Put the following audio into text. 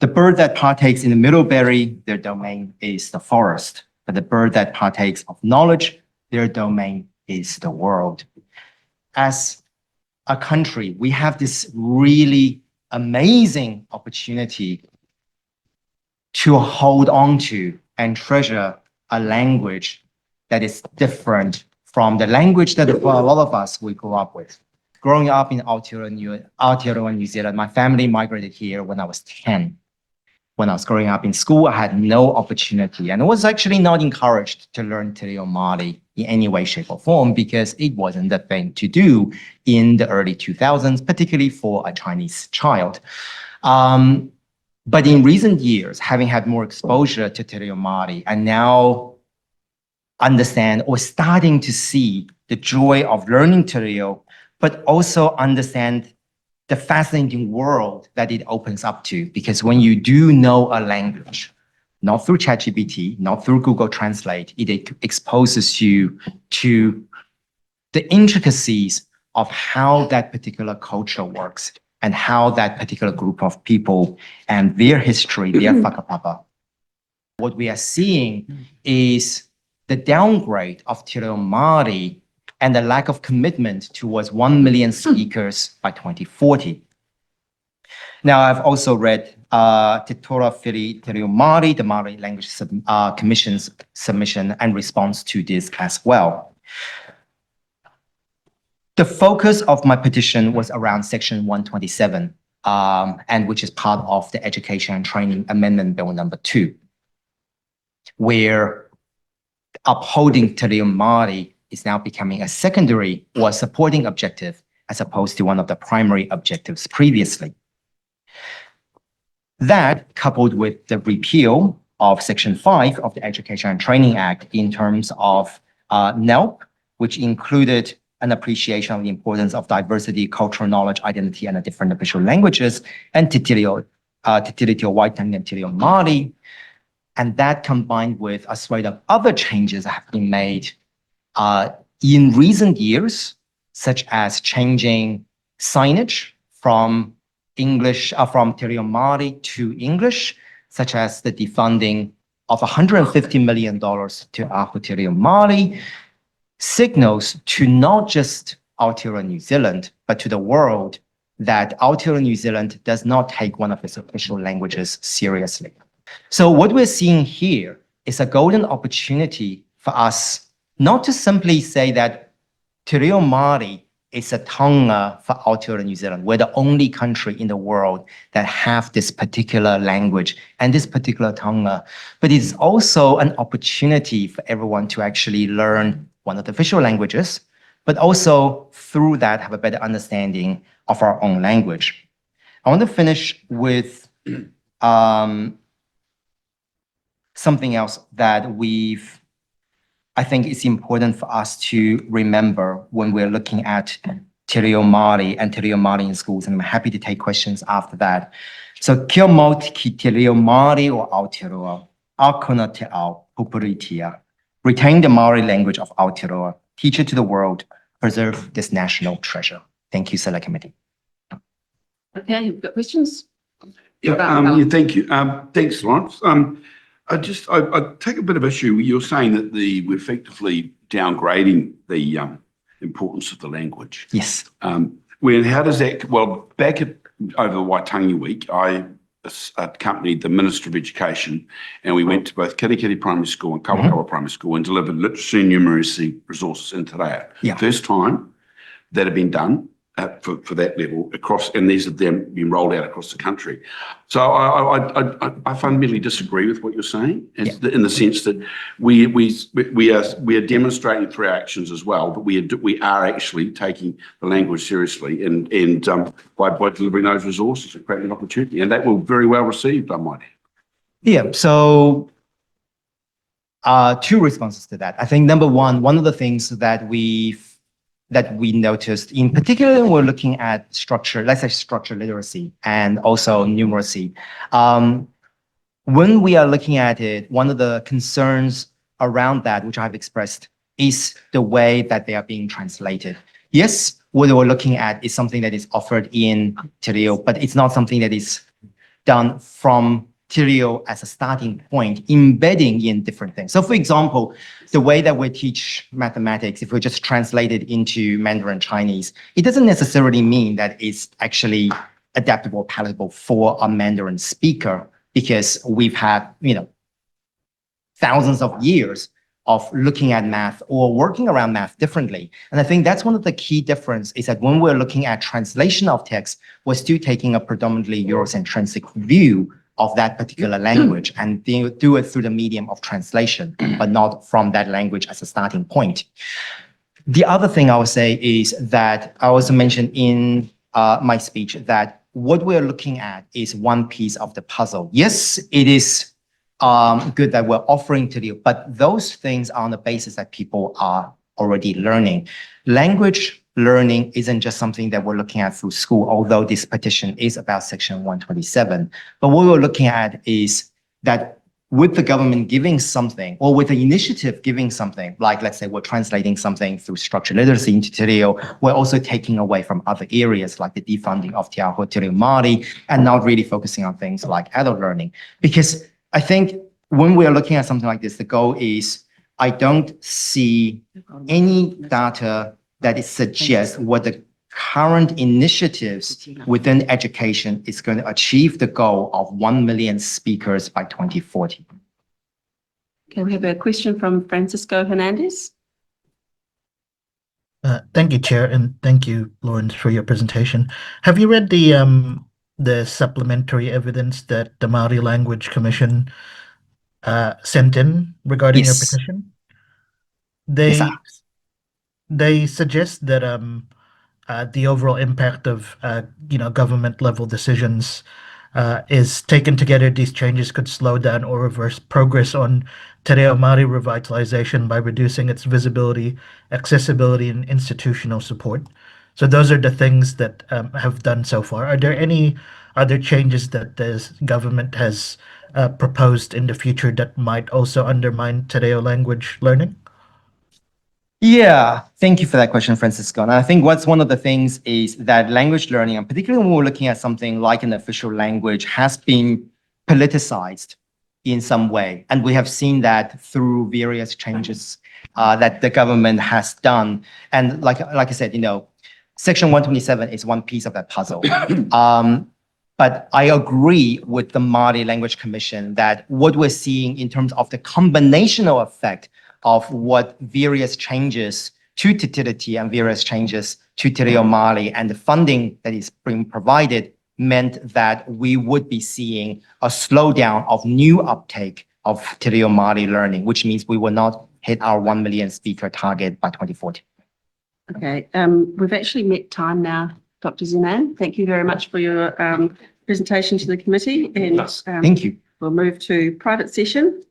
The bird that partakes in the middleberry, their domain is the forest. But the bird that partakes of knowledge, their domain is the world. As a country, we have this really amazing opportunity to hold on to and treasure a language that is different from the language that for a lot of us we grew up with. Growing up in Aotearoa, New Zealand, my family migrated here when I was 10. When I was growing up in school, I had no opportunity and I was actually not encouraged to learn Te Reo Māori in any way, shape or form because it wasn't the thing to do in the early 2000s, particularly for a Chinese child. But in recent years, having had more exposure to Te Reo Māori, I now understand or starting to see the joy of learning Te Reo, but also understand the fascinating world that it opens up to. Because when you do know a language, not through ChatGPT, not through Google Translate, it exposes you to the intricacies of how that particular culture works and how that particular group of people and their history, their whakapapa. What we are seeing is the downgrade of Te Reo Māori and the lack of commitment towards 1 million speakers by 2040. Now, I've also read Te Tora Whiri Te Reo Māori, the Maori Language Commission's submission and response to this as well. The focus of my petition was around Section 127, and which is part of the Education and Training Amendment Bill number 2, where upholding Te Reo Māori is now becoming a secondary or supporting objective as opposed to one of the primary objectives previously. That, coupled with the repeal of Section 5 of the Education and Training Act in terms of NELP, which included an appreciation of the importance of diversity, cultural knowledge, identity, and the different official languages, and Te Reo Waitangi and Te Reo Māori. And that combined with a swathe of other changes that have been made in recent years, such as changing signage from English, from Te Reo Māori to English, such as the defunding of $150 million to Ahu Te Reo Māori, signals to not just Aotearoa New Zealand, but to the world that Aotearoa New Zealand does not take one of its official languages seriously. So what we're seeing here is a golden opportunity for us not to simply say that Te Reo Māori is a taonga for Aotearoa New Zealand. We're the only country in the world that have this particular language and this particular taonga, but it's also an opportunity for everyone to actually learn one of the official languages, but also through that have a better understanding of our own language. I want to finish with something else that I think it's important for us to remember when we're looking at Te Reo Māori and Te Reo Māori in schools, and I'm happy to take questions after that. So, kia mau ki Te Reo Māori o Aotearoa, akona te ao, pupuritia. Retain the Maori language of Aotearoa, teach it to the world, preserve this national treasure. Thank you, Select Committee. Okay, you've got questions? Yeah, thank you. Thanks, Lawrence. I take a bit of issue. You're saying that we're effectively downgrading the importance of the language. Yes. How does that? Well, over the Waitangi week, I accompanied the Minister of Education, and we went to both Kirikiri Primary School and Kawakawa Primary School and delivered literacy and numeracy resources in Te Reo. Yeah. First time that had been done for that level across, and these have then been rolled out across the country. So I fundamentally disagree with what you're saying, in the sense that we are demonstrating through our actions as well, but we are actually taking the language seriously, and by delivering those resources and creating an opportunity, and that will very well received, I might add. Yeah. So two responses to that. I think number one of the things that we noticed, in particular, when we're looking at structure, let's say structure literacy and also numeracy. When we are looking at it, one of the concerns around that, which I've expressed, is the way that they are being translated. Yes, what we're looking at is something that is offered in Te Reo, but it's not something that is done from Te Reo as a starting point, embedding in different things. So for example, the way that we teach mathematics, if we just translate it into Mandarin Chinese, it doesn't necessarily mean that it's actually adaptable, palatable for a Mandarin speaker, because we've had, thousands of years of looking at math or working around math differently. And I think that's one of the key difference is that when we're looking at translation of text, we're still taking a predominantly Eurocentric view of that particular language and do it through the medium of translation, but not from that language as a starting point. The other thing I would say is that I also mentioned in my speech that what we're looking at is one piece of the puzzle. Yes, it is good that we're offering to you, but those things are on the basis that people are already learning. Language learning isn't just something that we're looking at through school, although this petition is about Section 127. But what we're looking at is that with the government giving something, or with the initiative giving something, like let's say we're translating something through structured literacy into Te Reo, we're also taking away from other areas like the defunding of Te Reo Māori and not really focusing on things like adult learning. Because I think when we're looking at something like this, the goal is I don't see any data that it suggests what the current initiatives within education is going to achieve the goal of 1 million speakers by 2040. Okay, we have a question from Francisco Hernandez. Thank you, Chair, and thank you, Lawrence, for your presentation. Have you read the supplementary evidence that the Maori Language Commission sent in regarding your petition? They suggest that the overall impact of government level decisions is taken together. These changes could slow down or reverse progress on Te Reo Māori revitalization by reducing its visibility, accessibility, and institutional support. So those are the things that have done so far. Are there any other changes that the government has proposed in the future that might also undermine Te Reo language learning? Yeah, thank you for that question, Francisco. And I think what's one of the things is that language learning, and particularly when we're looking at something like an official language, has been politicized in some way. And we have seen that through various changes that the government has done. And like I said, Section 127 is one piece of that puzzle. But I agree with the Māori Language Commission that what we're seeing in terms of the combinational effect of what various changes to Te Tiriti and various changes to Te Reo Māori and the funding that is being provided meant that we would be seeing a slowdown of new uptake of Te Reo Māori learning, which means we will not hit our 1 million speaker target by 2040. Okay, we've actually met time now, Dr. Xu-Nan. Thank you very much for your presentation to the committee. And Thank you. we'll move to private session.